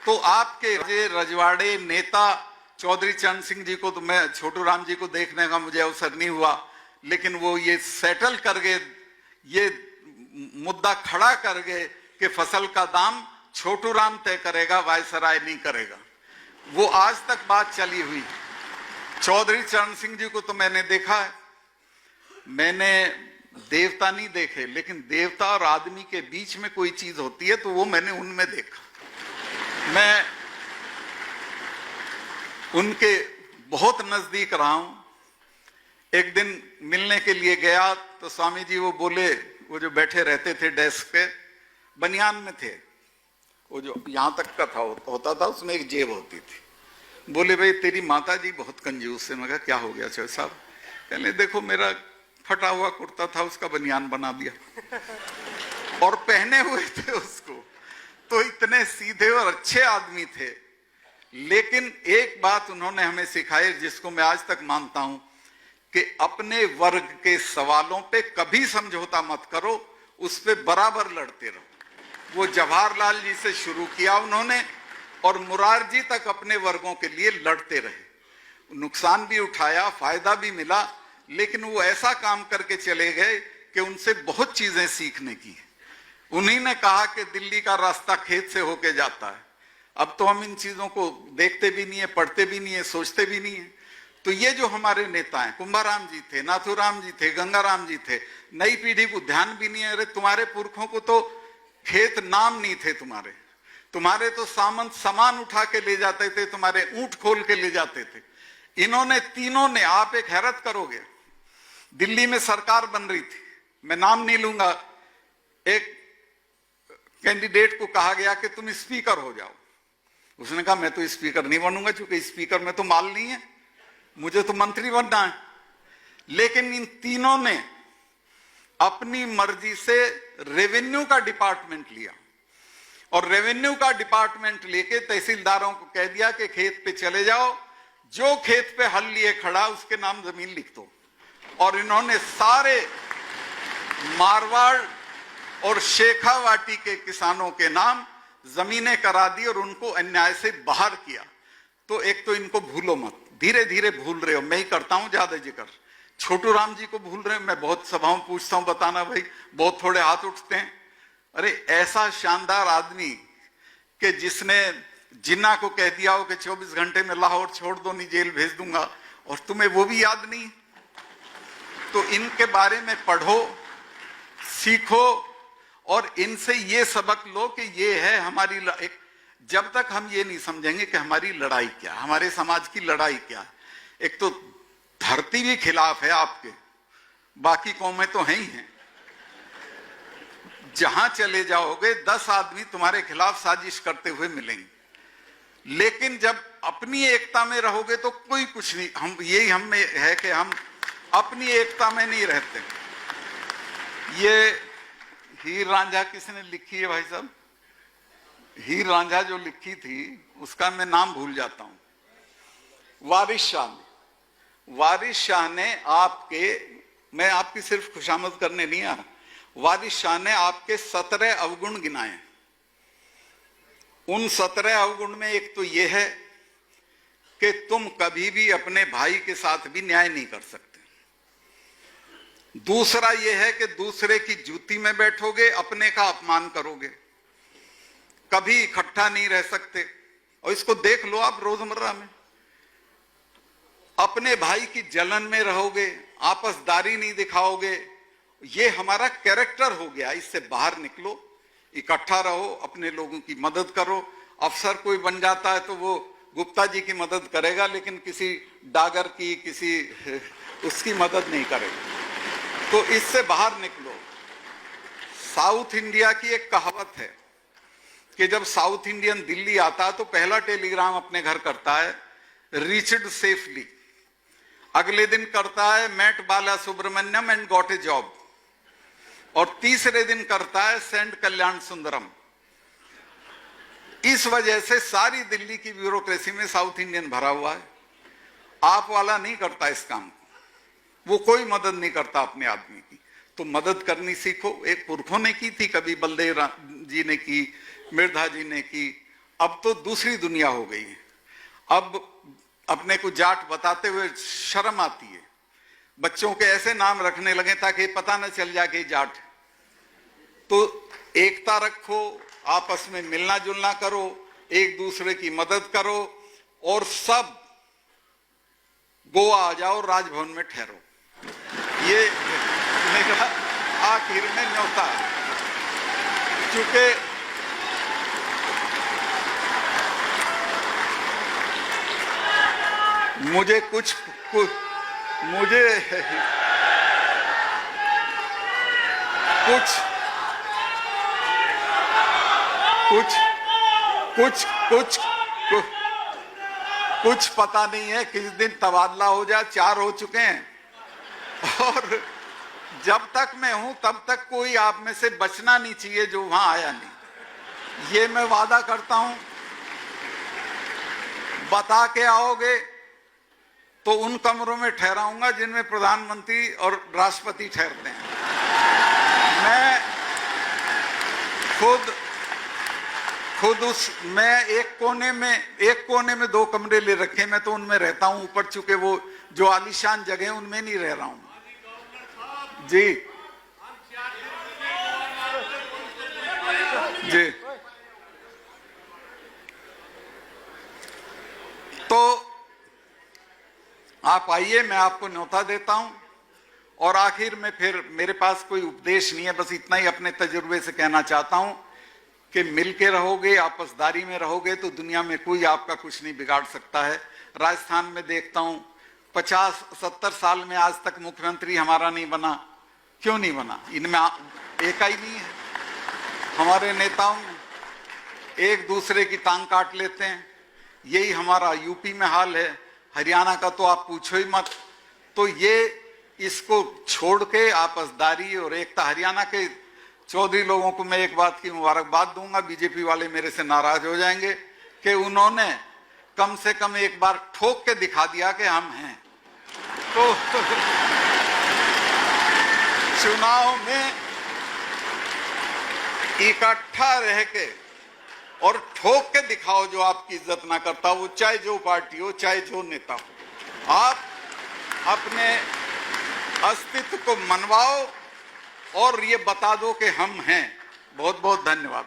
तो आपके रजवाड़े नेता चौधरी चरण सिंह जी को तो मैं, छोटू राम जी को देखने का मुझे अवसर नहीं हुआ, लेकिन वो ये सेटल कर गए, ये मुद्दा खड़ा कर गए कि फसल का दाम छोटू राम तय करेगा, वायसराय नहीं करेगा। वो आज तक बात चली हुई। चौधरी चरण सिंह जी को तो मैंने देखा है, मैंने देवता नहीं देखे, लेकिन देवता और आदमी के बीच में कोई चीज होती है तो वो मैंने उनमें देखा। मैं उनके बहुत नजदीक रहा हूं। एक दिन मिलने के लिए गया तो स्वामी जी वो बोले, वो जो बैठे रहते थे डेस्क पे, बनियान में थे, वो जो यहां तक का था होता था, उसमें एक जेब होती थी। बोले भाई तेरी माता जी बहुत कंजूस है। मैं कहा क्या हो गया चौधरी साहब? कहने देखो मेरा फटा हुआ कुर्ता था, उसका बनियान बना दिया और पहने हुए थे उसको। तो इतने सीधे और अच्छे आदमी थे, लेकिन एक बात उन्होंने हमें सिखाई जिसको मैं आज तक मानता हूं कि अपने वर्ग के सवालों पे कभी समझौता मत करो, उस पे बराबर लड़ते रहो। वो जवाहरलाल जी से शुरू किया उन्होंने और मुरारजी तक अपने वर्गों के लिए लड़ते रहे। नुकसान भी उठाया, फायदा भी मिला, लेकिन वो ऐसा काम करके चले गए कि उनसे बहुत चीजें सीखने की। उन्हीं ने कहा कि दिल्ली का रास्ता खेत से होके जाता है। अब तो हम इन चीजों को देखते भी नहीं है, पढ़ते भी नहीं है, सोचते भी नहीं है। तो ये जो हमारे नेता हैं, कुंभाराम जी थे, नाथूराम जी थे, गंगाराम जी थे, नई पीढ़ी को ध्यान भी नहीं है। अरे तुम्हारे पुरखों को तो खेत नाम नहीं थे, तुम्हारे तो सामंत सामान उठा के ले जाते थे, तुम्हारे ऊंट खोल के ले जाते थे। इन्होंने तीनों ने, आप एक हैरत करोगे, दिल्ली में सरकार बन रही थी, मैं नाम नहीं लूंगा, एक कैंडिडेट को कहा गया कि तुम स्पीकर हो जाओ। उसने कहा मैं तो स्पीकर नहीं बनूंगा, क्योंकि स्पीकर में तो माल नहीं है, मुझे तो मंत्री बनना है। लेकिन इन तीनों ने अपनी मर्जी से रेवेन्यू का डिपार्टमेंट लिया और रेवेन्यू का डिपार्टमेंट लेके तहसीलदारों को कह दिया कि खेत पे चले जाओ, जो खेत पे हल लिए खड़ा उसके नाम जमीन लिख दो। और इन्होंने सारे मारवाड़ और शेखावाटी के किसानों के नाम जमीनें करा दी और उनको अन्याय से बाहर किया। तो एक तो इनको भूलो मत, धीरे धीरे भूल रहे हो, मैं ही करता हूं ज्यादा जिक्र। छोटू राम जी को भूल रहे हो, मैं बहुत सभाओं पूछता हूं, बताना भाई, बहुत थोड़े हाथ उठते हैं। अरे ऐसा शानदार आदमी कि जिसने जिन्ना को कह दिया हो कि 24 घंटे में लाहौर छोड़ दो, नहीं जेल भेज दूंगा, और तुम्हें वो भी याद नहीं। तो इनके बारे में पढ़ो, सीखो और इनसे ये सबक लो कि ये है हमारी एक। जब तक हम ये नहीं समझेंगे कि हमारी लड़ाई क्या, हमारे समाज की लड़ाई क्या है। एक तो धरती भी खिलाफ है आपके, बाकी कौमें तो हैं ही हैं। जहां चले जाओगे 10 आदमी तुम्हारे खिलाफ साजिश करते हुए मिलेंगे, लेकिन जब अपनी एकता में रहोगे तो कोई कुछ नहीं। हम यही हम में है कि हम अपनी एकता में नहीं रहते। ये हीर रांझा किसने लिखी है भाई साहब? हीर रांझा जो लिखी थी उसका मैं नाम भूल जाता हूं। वारिस शाह ने, वारिस शाह ने आपके, मैं आपकी सिर्फ खुशामद करने नहीं आ, वारिस शाह ने आपके 17 अवगुण गिनाए। उन 17 अवगुण में एक तो यह है कि तुम कभी भी अपने भाई के साथ भी न्याय नहीं कर सकते। दूसरा यह है कि दूसरे की जूती में बैठोगे, अपने का अपमान करोगे, कभी इकट्ठा नहीं रह सकते। और इसको देख लो आप रोजमर्रा में, अपने भाई की जलन में रहोगे, आपसदारी नहीं दिखाओगे। ये हमारा कैरेक्टर हो गया, इससे बाहर निकलो, इकट्ठा रहो, अपने लोगों की मदद करो। अफसर कोई बन जाता है तो वो गुप्ता जी की मदद करेगा, लेकिन किसी डागर की, किसी उसकी मदद नहीं करेगा। तो इससे बाहर निकलो। साउथ इंडिया की एक कहावत है कि जब साउथ इंडियन दिल्ली आता है तो पहला टेलीग्राम अपने घर करता है रीच्ड सेफली, अगले दिन करता है met Bala Subramaniam and got a job, और तीसरे दिन करता है सेंड कल्याण सुंदरम। इस वजह से सारी दिल्ली की ब्यूरोक्रेसी में साउथ इंडियन भरा हुआ है। आप वाला नहीं करता इस काम को, वो कोई मदद नहीं करता अपने आदमी की। तो मदद करनी सीखो। एक पुरखों ने की थी, कभी बलदेव जी ने की, मिर्धा जी ने की, अब तो दूसरी दुनिया हो गई है। अब अपने को जाट बताते हुए शर्म आती है। बच्चों के ऐसे नाम रखने लगे ताकि पता न चल जाए कि जाट। तो एकता रखो, आपस में मिलना जुलना करो, एक दूसरे की मदद करो और सब गोवा आ जाओ, राजभवन में ठहरो। ये मेरा आखिर में न्योता। चूंकि मुझे कुछ पता नहीं है किस दिन तबादला हो जाए। 4 हो चुके हैं और जब तक मैं हूं तब तक कोई आप में से बचना नहीं चाहिए जो वहां आया नहीं। ये मैं वादा करता हूं। बता के आओगे तो उन कमरों में ठहराऊंगा जिनमें प्रधानमंत्री और राष्ट्रपति ठहरते हैं। मैं मैं एक कोने में 2 कमरे ले रखे, मैं तो उनमें रहता हूं। ऊपर चूंकि वो जो आलीशान जगह उनमें नहीं रह रहा हूं। जी जी। तो आप आइए, मैं आपको न्योता देता हूं। और आखिर में फिर मेरे पास कोई उपदेश नहीं है, बस इतना ही अपने तजुर्बे से कहना चाहता हूं कि मिलके रहोगे, आपसदारी में रहोगे तो दुनिया में कोई आपका कुछ नहीं बिगाड़ सकता है। राजस्थान में देखता हूं 50-70 साल में आज तक मुख्यमंत्री हमारा नहीं बना। क्यों नहीं बना? इनमें एक ही नहीं है। हमारे नेताओं एक दूसरे की टांग काट लेते हैं। यही हमारा यूपी में हाल है, हरियाणा का तो आप पूछो ही मत। तो ये इसको छोड़ के आपसदारी और एकता। हरियाणा के चौधरी लोगों को मैं एक बात की मुबारकबाद दूंगा, बीजेपी वाले मेरे से नाराज हो जाएंगे, कि उन्होंने कम से कम एक बार ठोक के दिखा दिया कि हम हैं। तो चुनाव में इकट्ठा रह के और ठोक के दिखाओ जो आपकी इज्जत ना करता, वो चाहे जो पार्टी हो, चाहे जो नेता हो। आप अपने अस्तित्व को मनवाओ और ये बता दो कि हम हैं। बहुत बहुत धन्यवाद।